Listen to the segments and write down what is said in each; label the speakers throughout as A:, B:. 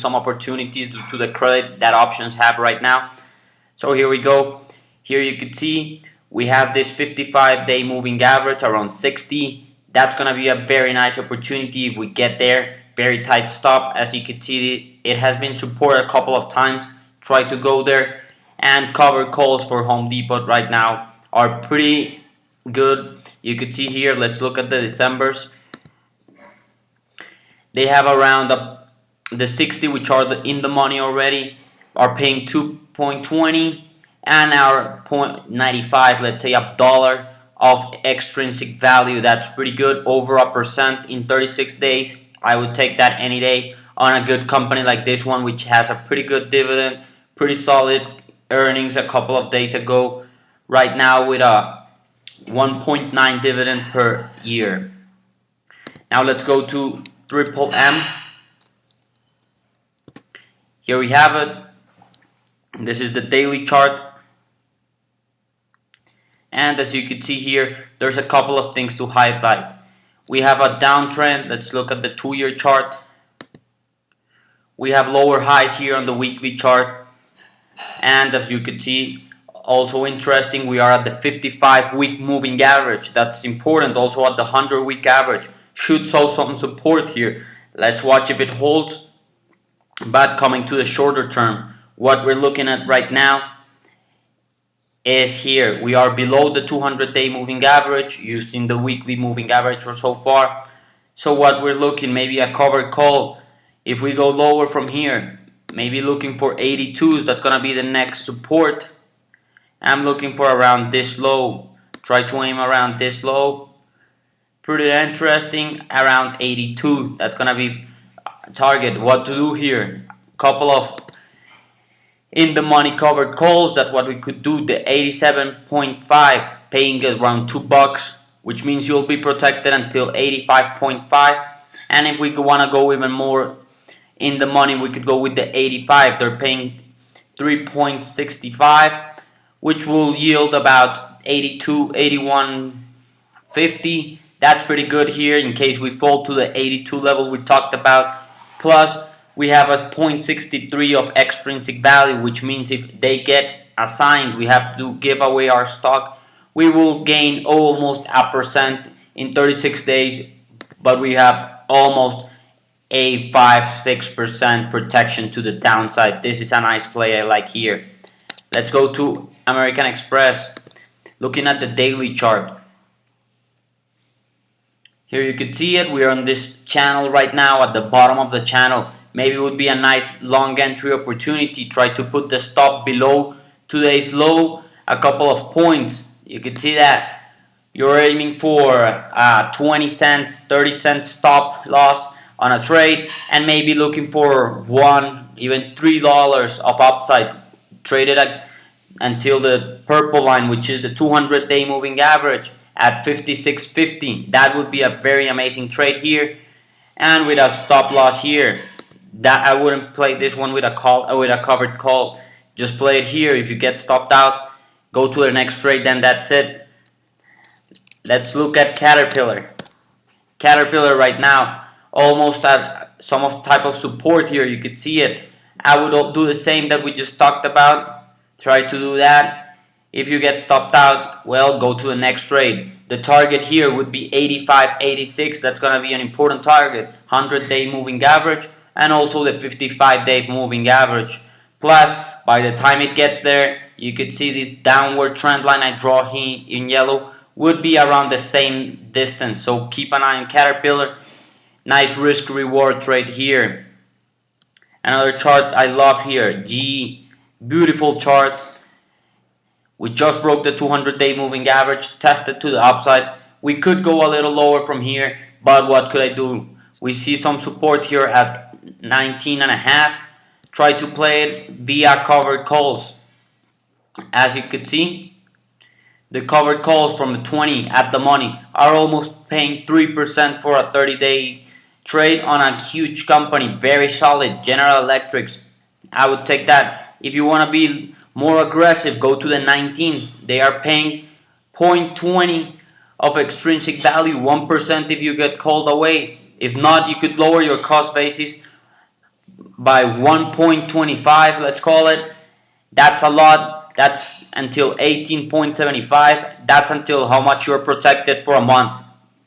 A: some opportunities due to the credit that options have right now. So here we go. Here you can see we have this 55-day moving average around 60. That's gonna be a very nice opportunity if we get there. Very tight stop. As you can see, it has been supported a couple of times. Try to go there. And covered calls for Home Depot right now are pretty good. You could see here, let's look at the Decembers. They have around the 60, which are in the money already, are paying 2.20, and our 0.95, let's say $1 of extrinsic value. That's pretty good, over 1% in 36 days. I would take that any day on a good company like this one, which has a pretty good dividend, pretty solid earnings a couple of days ago. Right now with a 1.9 dividend per year. Now let's go to Triple M. Here we have it. This is the daily chart. And as you can see here, there's a couple of things to highlight. We have a downtrend. Let's look at the 2-year chart. We have lower highs here on the weekly chart. And as you can see, also interesting, we are at the 55-week moving average. That's important. Also at the 100-week average. Should show some support here. Let's watch if it holds. But coming to the shorter term, what we're looking at right now is here. We are below the 200-day moving average using the weekly moving average for so far. So what we're looking, maybe a covered call. If we go lower from here, maybe looking for 82s, that's going to be the next support. I'm looking for around this low. Try to aim around this low. Pretty interesting, around 82. That's going to be a target. What to do here? Couple of in the money covered calls. That's what we could do. The 87.5 paying around $2, which means you'll be protected until 85.5. And if we want to go even more in the money, we could go with the 85. They're paying 3.65, which will yield about 82, 81.50. That's pretty good here in case we fall to the 82 level we talked about. Plus, we have a 0.63 of extrinsic value, which means if they get assigned, we have to give away our stock. We will gain almost 1% in 36 days, but we have almost a 5-6% protection to the downside. This is a nice play I like here. Let's go to American Express. Looking at the daily chart. Here you can see it. We are on this channel right now at the bottom of the channel. Maybe it would be a nice long entry opportunity. Try to put the stop below today's low. A couple of points. You can see that. You're aiming for 20 cents, 30 cents stop loss on a trade. And maybe looking for $1, even $3 of upside. Traded until the purple line, which is the 200-day moving average at 56.50. That would be a very amazing trade here, and with a stop loss here. That I wouldn't play this one with a covered call. Just play it here. If you get stopped out, go to the next trade. Then that's it. Let's look at Caterpillar. Caterpillar right now almost at some type of support here. You could see it. I would do the same that we just talked about. Try to do that. If you get stopped out, well, go to the next trade. The target here would be 85.86. That's going to be an important target. 100-day moving average and also the 55-day moving average. Plus, by the time it gets there, you could see this downward trend line I draw here in yellow would be around the same distance. So keep an eye on Caterpillar. Nice risk-reward trade here. Another chart I love here, GE. Beautiful chart. We just broke the 200-day moving average, tested to the upside. We could go a little lower from here, but what could I do? We see some support here at 19.5. Try to play it via covered calls. As you could see, the covered calls from the 20 at the money are almost paying 3% for a 30-day trade on a huge company. Very solid, General Electrics. I would take that. If you want to be more aggressive, go to the 19s. They are paying 0.20 of extrinsic value, 1% if you get called away. If not, you could lower your cost basis by 1.25, let's call it. That's a lot. That's until 18.75. That's until how much you're protected for a month.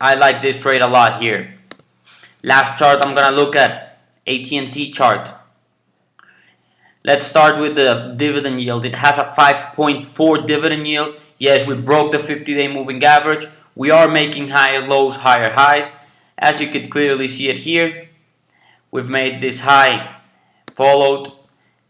A: I like this trade a lot here. Last chart I'm gonna look at, AT&T chart. Let's start with the dividend yield. It has a 5.4 dividend yield. Yes, we broke the 50-day moving average. We are making higher lows, higher highs. As you can clearly see it here, we've made this high, followed,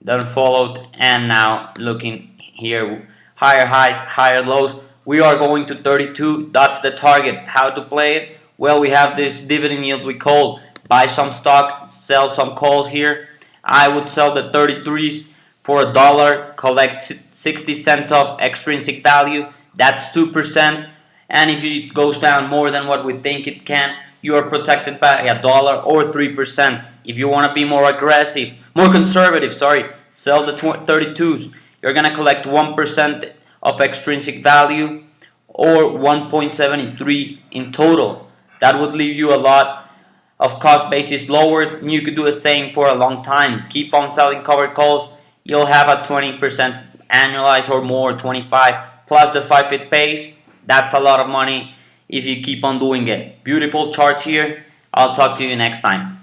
A: then followed, and now looking here, higher highs, higher lows. We are going to 32. That's the target. How to play it? Well, we have this dividend yield we call buy some stock, sell some calls here. I would sell the 33s for $1, collect 60 cents of extrinsic value. That's 2%. And if it goes down more than what we think it can, you are protected by $1 or 3%. If you want to be more aggressive, more conservative, sell the 32s. You're going to collect 1% of extrinsic value or 1.73 in total. That would leave you a lot of cost basis lowered. You could do the same for a long time. Keep on selling covered calls. You'll have a 20% annualized or more, 25 plus the 5 it pays. That's a lot of money if you keep on doing it. Beautiful charts here. I'll talk to you next time.